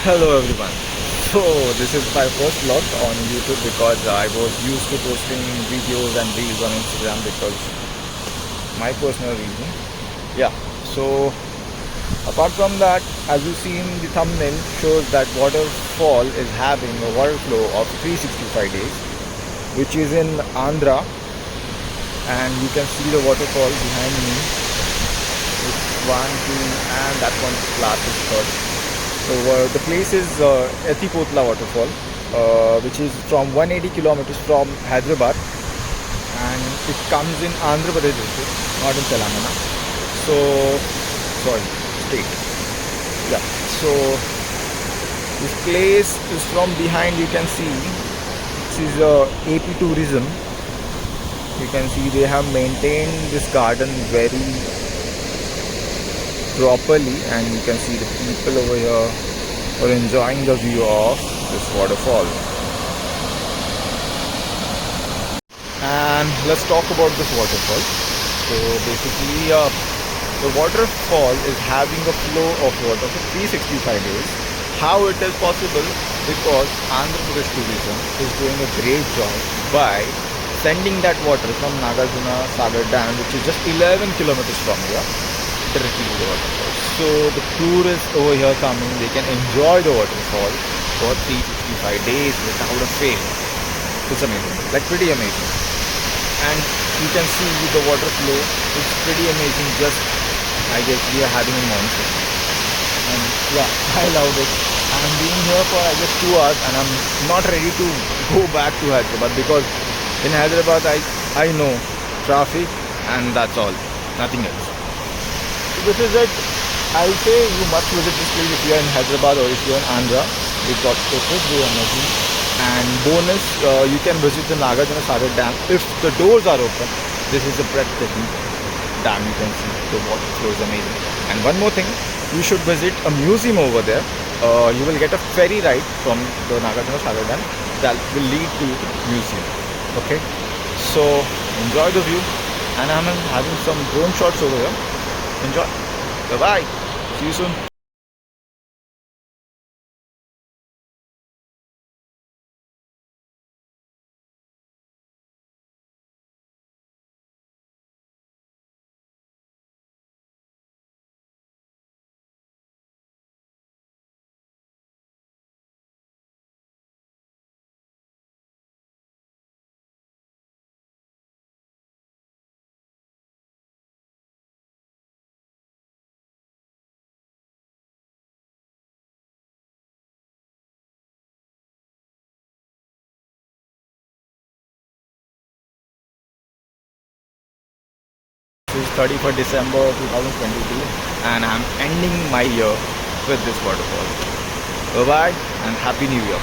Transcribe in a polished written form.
Hello everyone. So this is my first vlog on YouTube because I was used to posting videos and reels on Instagram because my personal reason. Yeah. So apart from that, as you see in the thumbnail, shows that waterfall is having a water flow of 365 days, which is in Andhra, and you can see the waterfall behind me. It's one, two, and that one last is third. So the place is Eithipothala waterfall, which is from 180 kilometers from Hyderabad, and it comes in Andhra Pradesh district, not in Telangana. So, sorry, state. Yeah. So this place is from behind. You can see this is AP tourism. You can see they have maintained this garden very properly, and you can see the people over here are enjoying the view of this waterfall. And let's talk about this waterfall. So basically the waterfall is having a flow of water for 365 days. How it is possible? Because Andhra Pradesh tourism is doing a great job by sending that water from Nagarjuna Sagar Dam, which is just 11 kilometers from here, directly to the waterfall. So the tourists over here coming, they can enjoy the waterfall for 365 days without a fail. It's amazing, like pretty amazing. And you can see the water flow is pretty amazing. Just I guess we are having a monsoon, and yeah, I love it. I'm being here for I guess 2 hours, and I'm not ready to go back to Hyderabad because in Hyderabad I know traffic, and that's all, nothing else. So this is it. I'll say you must visit this place if you are in Hyderabad or if you are in Andhra. It got very amazing. And bonus, you can visit the Nagarjuna Sagar Dam if the doors are open. This is a breathtaking dam. You can see the water flow is amazing. And one more thing, you should visit a museum over there. You will get a ferry ride from the Nagarjuna Sagar Dam that will lead to the museum. Okay, so enjoy the view, and I'm having some drone shots over here. Enjoy. Bye bye. See you soon. This is 31st December 2022, and I'm ending my year with this waterfall. Bye bye and Happy New Year.